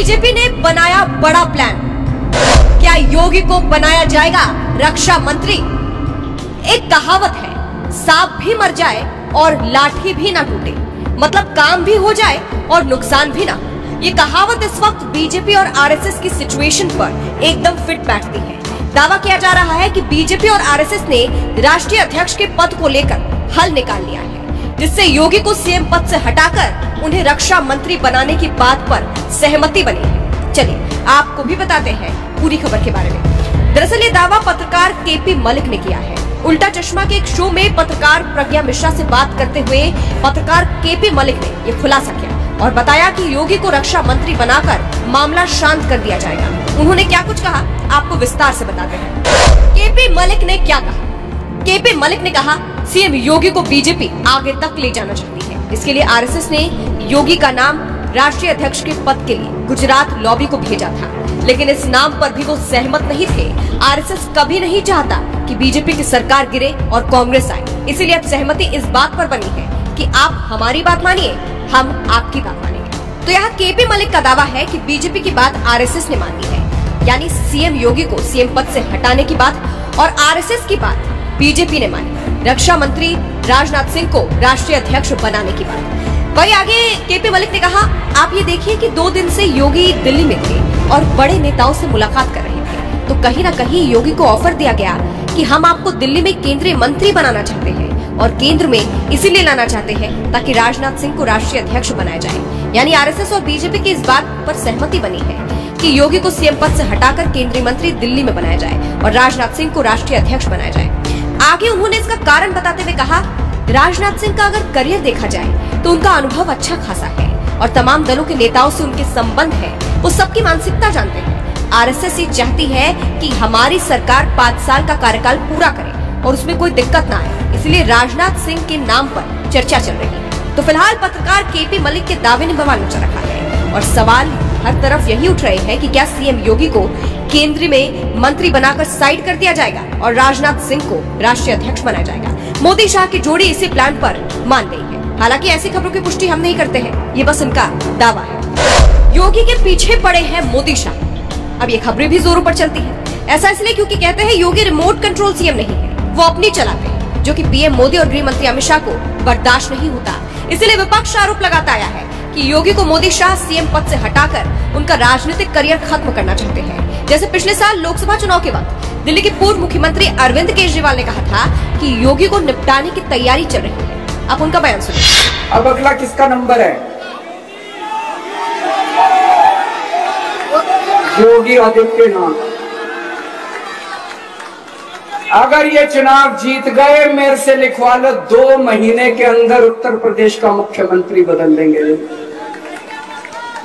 BJP ने बनाया बड़ा प्लान। क्या योगी को बनाया जाएगा रक्षा मंत्री? एक कहावत है, सांप भी मर जाए और लाठी भी ना टूटे, मतलब काम भी हो जाए और नुकसान भी ना। ये कहावत इस वक्त बीजेपी और आरएसएस की सिचुएशन पर एकदम फिट बैठती है। दावा किया जा रहा है कि बीजेपी और आरएसएस ने राष्ट्रीय अध्यक्ष के पद को लेकर हल निकाल लिया है, जिससे योगी को सीएम पद से हटाकर उन्हें रक्षा मंत्री बनाने की बात पर सहमति बनी है। चलिए आपको भी बताते हैं पूरी खबर के बारे में। दरअसल ये दावा पत्रकार केपी मलिक ने किया है। उल्टा चश्मा के एक शो में पत्रकार प्रज्ञा मिश्रा से बात करते हुए पत्रकार केपी मलिक ने ये खुलासा किया और बताया कि योगी को रक्षा मंत्री बनाकर मामला शांत कर दिया जाएगा। उन्होंने क्या कुछ कहा, आपको विस्तार से बताते हैं। केपी मलिक ने क्या कहा? केपी मलिक ने कहा, सीएम योगी को बीजेपी आगे तक ले जाना चाहती है। इसके लिए आरएसएस ने योगी का नाम राष्ट्रीय अध्यक्ष के पद के लिए गुजरात लॉबी को भेजा था, लेकिन इस नाम पर भी वो सहमत नहीं थे। आरएसएस कभी नहीं चाहता कि बीजेपी की सरकार गिरे और कांग्रेस आए, इसीलिए अब सहमति इस बात पर बनी है कि आप हमारी बात मानिए, हम आपकी बात मानेंगे। तो यहाँ केपी मलिक का दावा है कि बीजेपी की बात आरएसएस ने मानी है, यानी सीएम योगी को सीएम पद से हटाने की बात, और आरएसएस की बात बीजेपी ने मानी, रक्षा मंत्री राजनाथ सिंह को राष्ट्रीय अध्यक्ष बनाने की बात। वही आगे केपी मलिक ने कहा, आप ये देखिए कि 2 दिन से योगी दिल्ली में थे और बड़े नेताओं से मुलाकात कर रहे थे, तो कहीं न कहीं योगी को ऑफर दिया गया कि हम आपको दिल्ली में केंद्रीय मंत्री बनाना चाहते हैं और केंद्र में इसीलिए लाना चाहते हैं ताकि राजनाथ सिंह को राष्ट्रीय अध्यक्ष बनाया जाए। यानी आरएसएस और बीजेपी की इस बात पर सहमति बनी है कि योगी को सीएम पद से हटाकर केंद्रीय मंत्री दिल्ली में बनाया जाए और राजनाथ सिंह को राष्ट्रीय अध्यक्ष बनाया जाए। आगे उन्होंने इसका कारण बताते हुए कहा, राजनाथ सिंह का अगर करियर देखा जाए तो उनका अनुभव अच्छा खासा है और तमाम दलों के नेताओं से उनके संबंध है, वो सबकी मानसिकता जानते हैं। आरएसएस ये चाहती है कि हमारी सरकार 5 साल का कार्यकाल पूरा करे और उसमें कोई दिक्कत ना आए, इसलिए राजनाथ सिंह के नाम पर चर्चा चल रही है। तो फिलहाल पत्रकार केपी मलिक के दावे ने बवाल मचा रखा है और सवाल हर तरफ यही उठ रहे हैं कि क्या सीएम योगी को केंद्र में मंत्री बनाकर साइड कर दिया जाएगा और राजनाथ सिंह को राष्ट्रीय अध्यक्ष बनाया जाएगा। मोदी शाह की जोड़ी इसी प्लान पर मान गई है। हालांकि ऐसी खबरों की पुष्टि हम नहीं करते हैं, ये बस इनका दावा है। योगी के पीछे पड़े हैं मोदी शाह। अब ये खबरें भी जोरों पर चलती हैं। ऐसा इसलिए क्योंकि कहते हैं योगी रिमोट कंट्रोल सीएम नहीं है, वो अपनी चलाते हैं, जो कि पीएम मोदी और गृह मंत्री अमित शाह को बर्दाश्त नहीं होता। इसलिए विपक्ष आरोप लगाता आया है कि योगी को मोदी शाह सीएम पद से हटाकर उनका राजनीतिक करियर खत्म करना चाहते हैं। जैसे पिछले साल लोकसभा चुनाव के वक्त दिल्ली के पूर्व मुख्यमंत्री अरविंद केजरीवाल ने कहा था कि योगी को निपटाने की तैयारी चल रही है। आप उनका बयान सुनिए। अब अगला किसका नंबर है? योगी आदित्यनाथ। अगर ये चुनाव जीत गए, मेरे से लिखवा लो, 2 महीने के अंदर उत्तर प्रदेश का मुख्यमंत्री बदल देंगे।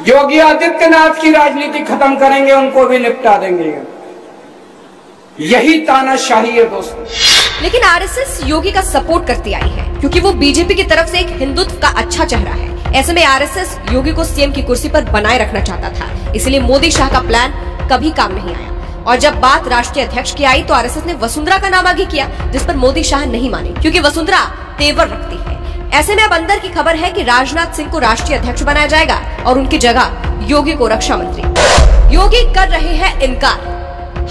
योगी आदित्यनाथ की राजनीति खत्म करेंगे, उनको भी निपटा देंगे। यही तानाशाही है दोस्तों। लेकिन आरएसएस योगी का सपोर्ट करती आई है क्योंकि वो बीजेपी की तरफ से एक हिंदुत्व का अच्छा चेहरा है। ऐसे में आरएसएस योगी को सीएम की कुर्सी पर बनाए रखना चाहता था, इसलिए मोदी शाह का प्लान कभी काम नहीं आया। और जब बात राष्ट्रीय अध्यक्ष की आई तो आरएसएस ने वसुंधरा का नाम आगे किया, जिस पर मोदी शाह नहीं माने क्योंकि वसुंधरा तेवर रखती है। ऐसे में अब अंदर की खबर है कि राजनाथ सिंह को राष्ट्रीय अध्यक्ष बनाया जाएगा और उनकी जगह योगी को रक्षा मंत्री। योगी कर रहे हैं इनकार।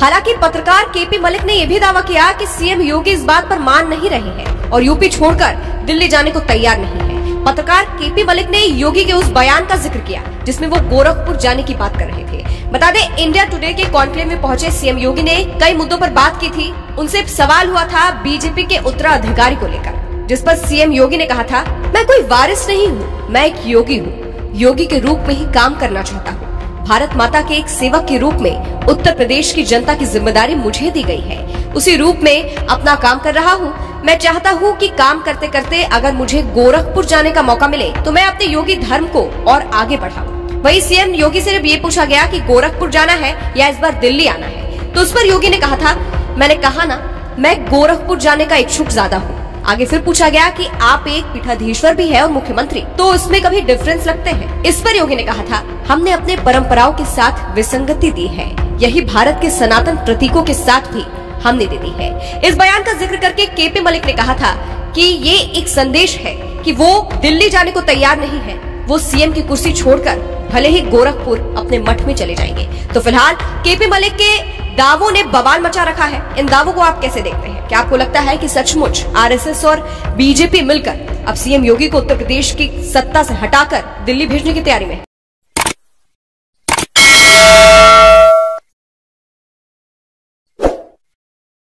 हालांकि पत्रकार केपी मलिक ने यह भी दावा किया कि सीएम योगी इस बात पर मान नहीं रहे हैं और यूपी छोड़कर दिल्ली जाने को तैयार नहीं है। पत्रकार केपी मलिक ने योगी के उस बयान का जिक्र किया जिसमें वो गोरखपुर जाने की बात कर रहे थे। बता दें, इंडिया टुडे के कॉन्क्लेव में पहुंचे सीएम योगी ने कई मुद्दों पर बात की थी। उनसे सवाल हुआ था बीजेपी के उत्तराधिकारी को लेकर, जिस पर सीएम योगी ने कहा था, मैं कोई वारिस नहीं हूँ, मैं एक योगी हूँ, योगी के रूप में ही काम करना चाहता हूँ। भारत माता के एक सेवक के रूप में उत्तर प्रदेश की जनता की जिम्मेदारी मुझे दी गई है, उसी रूप में अपना काम कर रहा हूँ। मैं चाहता हूँ कि काम करते करते अगर मुझे गोरखपुर जाने का मौका मिले तो मैं अपने योगी धर्म को और आगे बढ़ाऊं। वही सीएम योगी से जब ये पूछा गया कि गोरखपुर जाना है या इस बार दिल्ली आना है, तो उस पर योगी ने कहा था, मैंने कहा ना, मैं गोरखपुर जाने का इच्छुक ज्यादा हूँ। आगे फिर पूछा गया कि आप एक पीठाधीश्वर भी है और मुख्यमंत्री, तो इसमें कभी डिफरेंस लगते हैं? इस पर योगी ने कहा था, हमने अपने परंपराओं के साथ विसंगति दी है, यही भारत के सनातन प्रतीकों के साथ भी हमने दे दी है। इस बयान का जिक्र करके केपी मलिक ने कहा था कि ये एक संदेश है कि वो दिल्ली जाने को तैयार नहीं है, वो सीएम की कुर्सी छोड़कर भले ही गोरखपुर अपने मठ में चले जाएंगे। तो फिलहाल केपी मलिक के दावों ने बवाल मचा रखा है। इन दावों को आप कैसे देखते हैं? क्या आपको लगता है कि सचमुच आरएसएस और बीजेपी मिलकर अब सीएम योगी को उत्तर प्रदेश की सत्ता से हटाकर दिल्ली भेजने की तैयारी में?